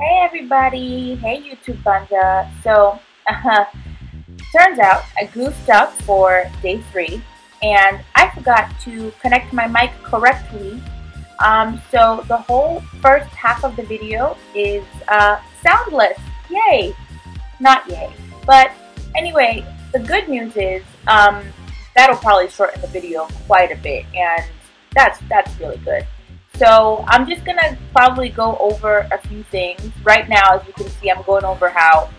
Hey everybody, hey YouTube Banja. Turns out I goofed up for day 3 and I forgot to connect my mic correctly. So the whole first half of the video is soundless. Yay! Not yay. But anyway, the good news is that'll probably shorten the video quite a bit, and that's really good. So I'm just gonna probably go over a few things. Right now, as you can see, I'm going over how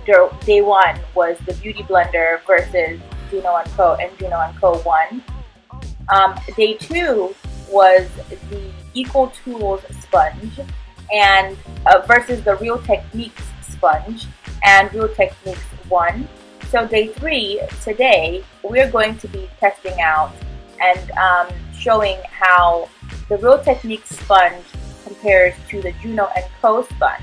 day 1 was the Beauty Blender versus Juno Co and Juno Co 1. Day 2 was the Equal Tools sponge and versus the Real Techniques sponge and Real Techniques 1. So day 3, today, we're going to be testing out and showing how the Real Techniques sponge compares to the Juno Co sponge.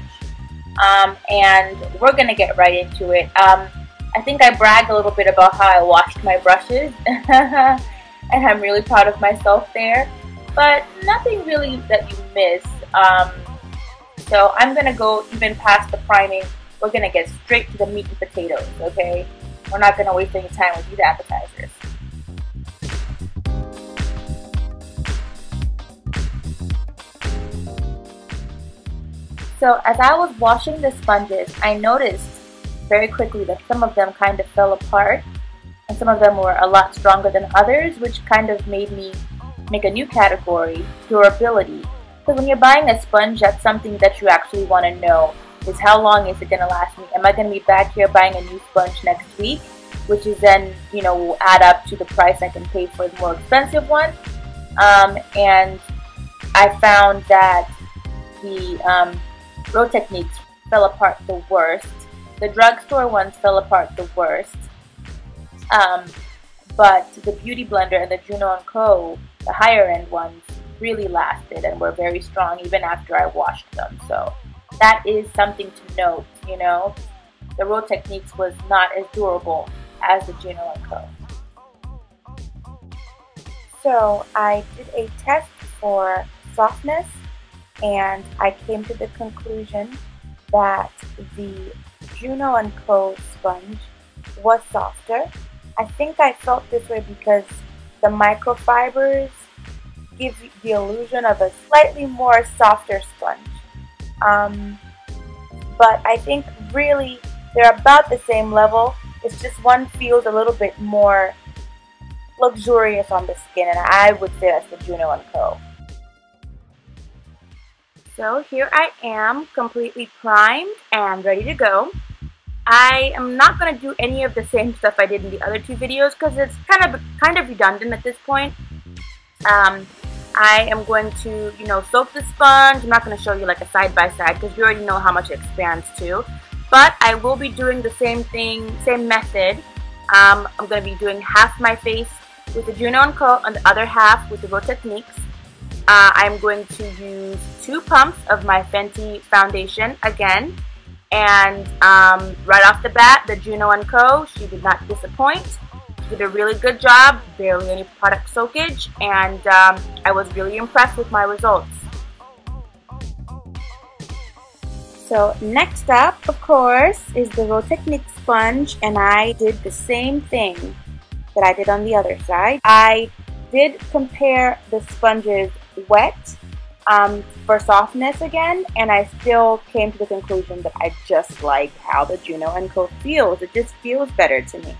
And we're going to get right into it. I think I bragged a little bit about how I washed my brushes, and I'm really proud of myself there. But nothing really that you miss. So I'm going to go even past the priming. We're going to get straight to the meat and potatoes, okay? We're not going to waste any time with these appetizers. So as I was washing the sponges, I noticed very quickly that some of them kind of fell apart and some of them were a lot stronger than others, which kind of made me make a new category, durability. Because when you're buying a sponge, that's something that you actually want to know is how long is it going to last me? Am I going to be back here buying a new sponge next week? Which is then, you know, will add up to the price I can pay for the more expensive one. And I found that the Real Techniques fell apart the worst. The drugstore ones fell apart the worst. But the Beauty Blender and the Juno Co, the higher end ones, really lasted and were very strong even after I washed them. So that is something to note, you know. The Real Techniques was not as durable as the Juno Co. So I did a test for softness, and I came to the conclusion that the Juno Co sponge was softer. I think I felt this way because the microfibers give the illusion of a slightly more softer sponge. But I think really they're about the same level. It's just one feels a little bit more luxurious on the skin, and I would say that's the Juno Co. So here I am, completely primed and ready to go. I am not going to do any of the same stuff I did in the other 2 videos because it's kind of redundant at this point. I am going to, you know, soak the sponge. I'm not going to show you like a side-by-side because you already know how much it expands to. But I will be doing the same thing, same method. I'm going to be doing half my face with the Juno Co and the other half with the Real Techniques. I'm going to use 2 pumps of my Fenty foundation again. And right off the bat, the Juno Co, she did not disappoint. She did a really good job, barely any product soakage, and I was really impressed with my results. So next up, of course, is the Real Techniques sponge, and I did the same thing that I did on the other side. I did compare the sponges wet for softness again, and I still came to the conclusion that I just like how the Juno Co feels. It just feels better to me.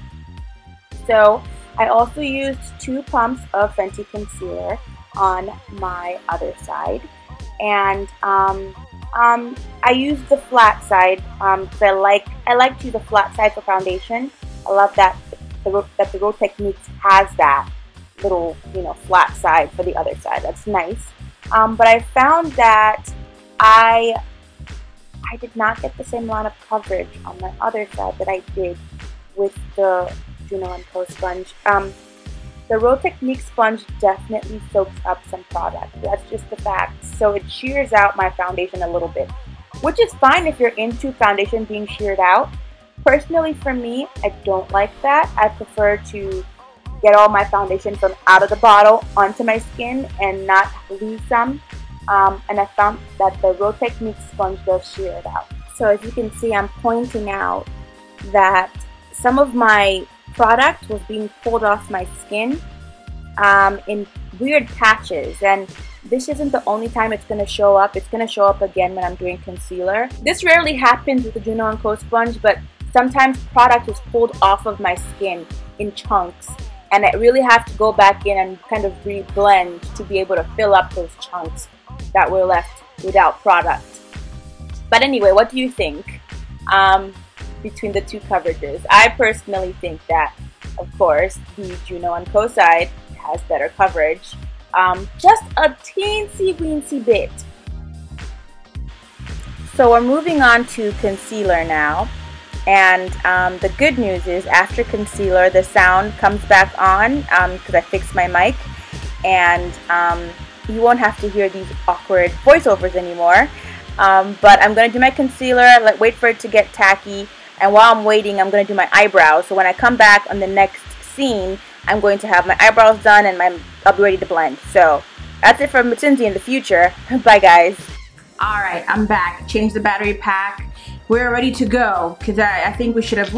So I also used 2 pumps of Fenty Concealer on my other side, and I used the flat side because I like to use the flat side for foundation. I love that the Real Techniques has that little, you know, flat side for the other side. That's nice. But I found that I did not get the same amount of coverage on my other side that I did with the Juno Co sponge. The Real Techniques sponge definitely soaks up some product. That's just the fact. So it shears out my foundation a little bit, which is fine if you're into foundation being sheared out. Personally, for me, I don't like that. I prefer to get all my foundation from out of the bottle onto my skin and not lose some. and I found that the Rosé Nyx sponge does shear it out. So as you can see, I'm pointing out that some of my product was being pulled off my skin in weird patches, and this isn't the only time it's going to show up. It's going to show up again when I'm doing concealer. This rarely happens with the Juno Co Sponge, but sometimes product is pulled off of my skin in chunks, and I really have to go back in and kind of re-blend to be able to fill up those chunks that were left without product. But anyway, what do you think between the two coverages? I personally think that, of course, the Juno Co side has better coverage, just a teensy weensy bit. So we're moving on to concealer now, and the good news is after concealer the sound comes back on because I fixed my mic, and you won't have to hear these awkward voiceovers anymore. But I'm going to do my concealer, wait for it to get tacky, and while I'm waiting I'm going to do my eyebrows. So when I come back on the next scene, I'm going to have my eyebrows done and I'll be ready to blend. So that's it from Cindy in the future. Bye guys. Alright, I'm back. Changed the battery pack. We're ready to go because I think we should have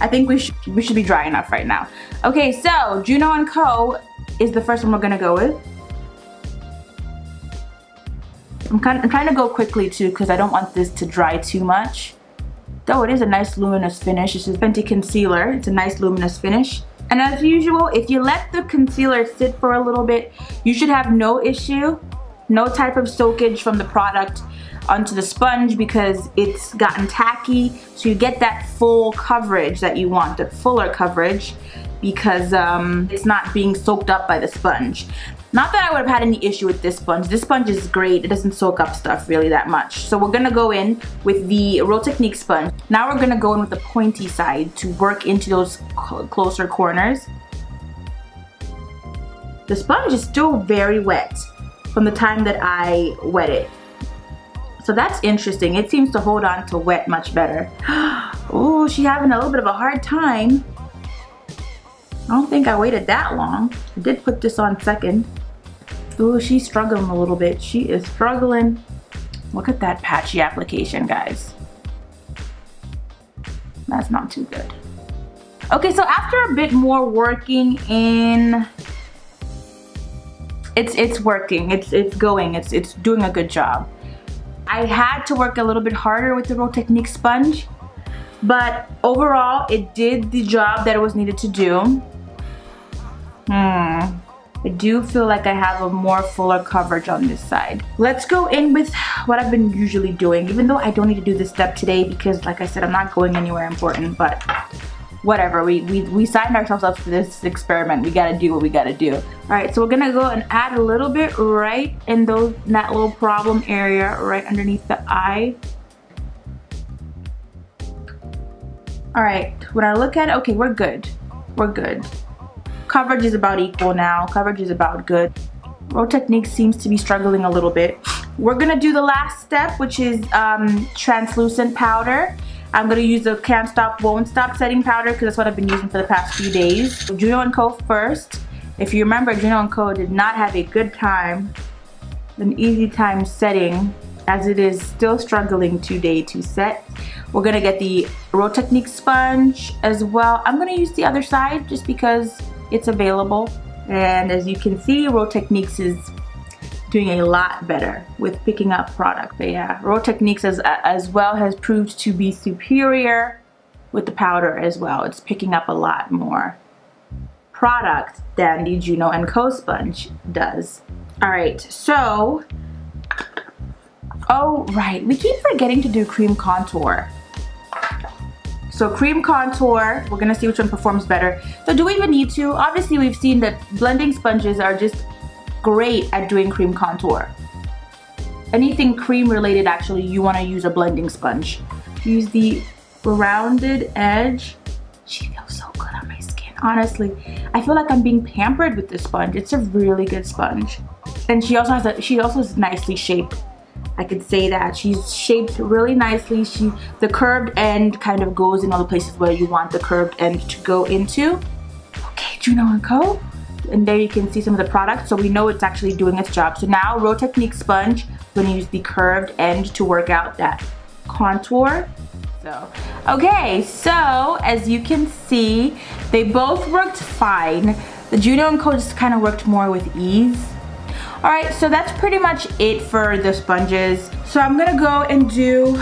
I think we should be dry enough right now. Okay, so Juno Co is the first one we're gonna go with. I'm trying to go quickly too because I don't want this to dry too much. Though it is a nice luminous finish. This is Fenty Concealer. It's a nice luminous finish. And as usual, if you let the concealer sit for a little bit, you should have no issue, no type of soakage from the product onto the sponge because it's gotten tacky. So you get that full coverage that you want, the fuller coverage, because it's not being soaked up by the sponge. Not that I would have had any issue with this sponge. This sponge is great. It doesn't soak up stuff really that much. So we're gonna go in with the Rosé Nyx sponge. Now we're gonna go in with the pointy side to work into those closer corners. The sponge is still very wet from the time that I wet it. So that's interesting. It seems to hold on to wet much better. Oh, she's having a little bit of a hard time. I don't think I waited that long. I did put this on second. Ooh, she's struggling a little bit. She is struggling. Look at that patchy application, guys. That's not too good. Okay, so after a bit more working in, it's working. It's going. It's doing a good job. I had to work a little bit harder with the Rosé Nyx sponge, but overall, it did the job that it was needed to do. I do feel like I have a more fuller coverage on this side. Let's go in with what I've been usually doing, even though I don't need to do this step today because, like I said, I'm not going anywhere important, but whatever. We signed ourselves up for this experiment. We gotta do what we gotta do. All right, so we're gonna go and add a little bit right in that little problem area right underneath the eye. All right, when I look at it, okay, we're good. We're good. Coverage is about equal now. Coverage is about good. Rosé Nyx seems to be struggling a little bit. We're gonna do the last step, which is translucent powder. I'm gonna use the Can't Stop Won't Stop setting powder because that's what I've been using for the past few days. So Juno Co first. If you remember, Juno Co did not have a good time, an easy time setting, as it is still struggling today to set. We're gonna get the Rosé Nyx sponge as well. I'm gonna use the other side just because it's available, and as you can see, Rosé Nyx is doing a lot better with picking up product. But yeah, Rosé Nyx as well has proved to be superior with the powder as well. It's picking up a lot more product than the Juno Co Sponge does. All right, so, oh right, we keep forgetting to do cream contour. So cream contour, we're gonna see which one performs better. So do we even need to? Obviously we've seen that blending sponges are just great at doing cream contour. Anything cream related, actually, you wanna use a blending sponge. Use the rounded edge. She feels so good on my skin, honestly. I feel like I'm being pampered with this sponge. It's a really good sponge. And she also is nicely shaped. I could say that. She's shaped really nicely. The curved end kind of goes in all the places where you want the curved end to go into. Okay, Juno Co, and there you can see some of the products, so we know it's actually doing its job. So now Real Technique sponge, I'm gonna use the curved end to work out that contour. So, okay, so as you can see, they both worked fine. The Juno Co just kind of worked more with ease. All right, so that's pretty much it for the sponges. So I'm gonna go and do,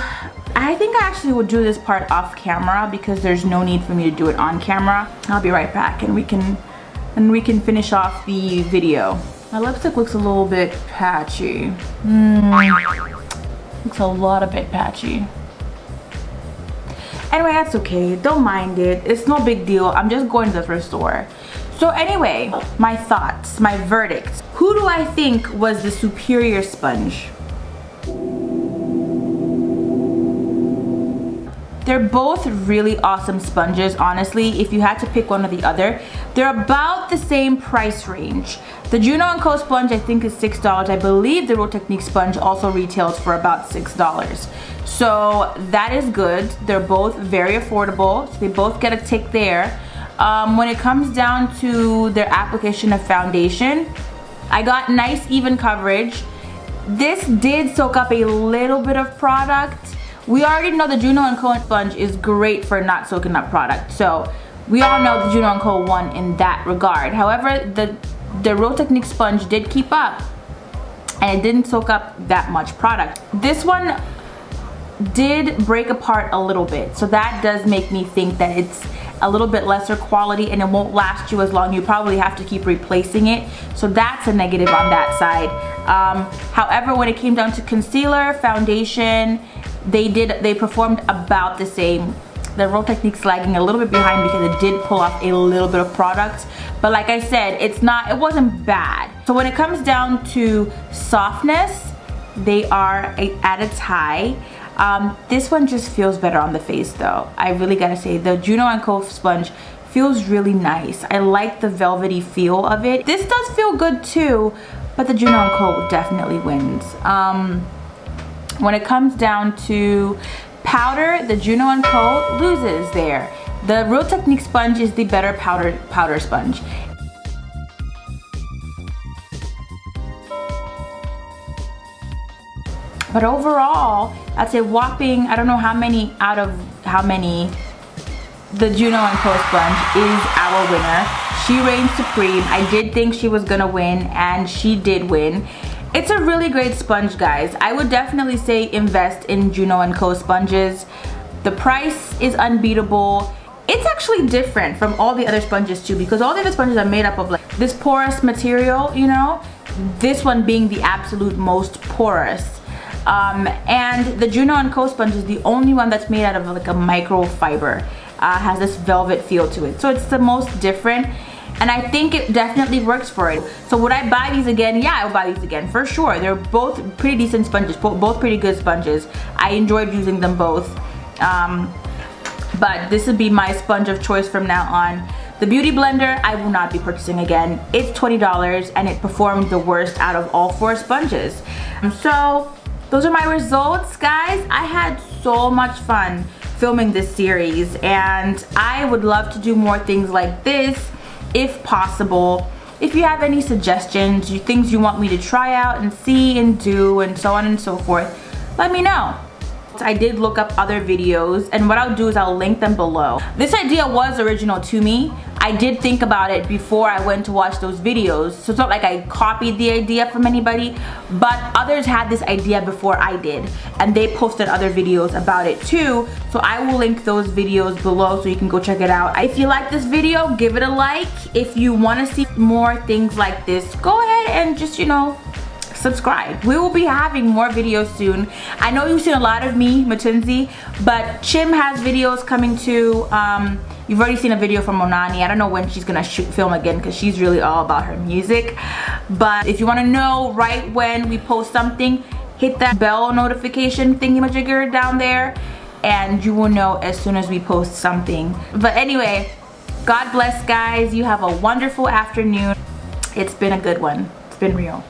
I think I actually would do this part off camera because there's no need for me to do it on camera. I'll be right back and we can finish off the video. My lipstick looks a little bit patchy. Looks a lot a bit patchy. Anyway, that's okay, don't mind it. It's no big deal, I'm just going to the first store. So anyway, my thoughts, my verdicts. Who do I think was the superior sponge? They're both really awesome sponges, honestly. If you had to pick one or the other, they're about the same price range. The Juno Co Sponge I think is $6. I believe the Real Technique sponge also retails for about $6. So that is good. They're both very affordable, so they both get a tick there. When it comes down to their application of foundation, I got nice even coverage. This did soak up a little bit of product. We already know the Juno Co sponge is great for not soaking up product, so we all know the Juno Co won in that regard. However, the Real Technique sponge did keep up, and it didn't soak up that much product. This one did break apart a little bit, so that does make me think that it's a little bit lesser quality and it won't last you as long. You probably have to keep replacing it, so that's a negative on that side. However, when it came down to concealer, foundation, they performed about the same. The Real Technique's lagging a little bit behind because it did pull off a little bit of product, but like I said, it wasn't bad. So when it comes down to softness, they are at its high. This one just feels better on the face though. I really gotta say, the Juno Co sponge feels really nice. I like the velvety feel of it. This does feel good too, but the Juno Co definitely wins. When it comes down to powder, the Juno Co loses there. The Real Technique sponge is the better powder sponge. But overall, I'd say whopping, I don't know how many out of how many, the Juno Co sponge is our winner. She reigned supreme. I did think she was gonna win, and she did win. It's a really great sponge, guys. I would definitely say invest in Juno Co sponges. The price is unbeatable. It's actually different from all the other sponges too, because all the other sponges are made up of like this porous material, you know? This one being the absolute most porous. And the Juno Co sponge is the only one that's made out of like a microfiber. Has this velvet feel to it. So it's the most different, and I think it definitely works for it. So would I buy these again? Yeah, I would buy these again for sure. They're both pretty decent sponges, both pretty good sponges. I enjoyed using them both. But this would be my sponge of choice from now on. The Beauty Blender, I will not be purchasing again. It's $20 and it performed the worst out of all 4 sponges. So those are my results, guys. I had so much fun filming this series, and I would love to do more things like this if possible. If you have any suggestions, things you want me to try out and see and do and so on and so forth, let me know. I did look up other videos, and what I'll do is I'll link them below. This idea was original to me. I did think about it before I went to watch those videos, so it's not like I copied the idea from anybody, but others had this idea before I did, and they posted other videos about it too, so I will link those videos below so you can go check it out. If you like this video, give it a like. If you want to see more things like this, go ahead and just, you know, subscribe. We will be having more videos soon. I know you've seen a lot of me, Matunzi, but Chim has videos coming too. You've already seen a video from Monani. I don't know when she's gonna film again because she's really all about her music. But if you want to know right when we post something, hit that bell notification thingy-majigger down there and you will know as soon as we post something. But anyway, God bless, guys. You have a wonderful afternoon. It's been a good one. It's been real.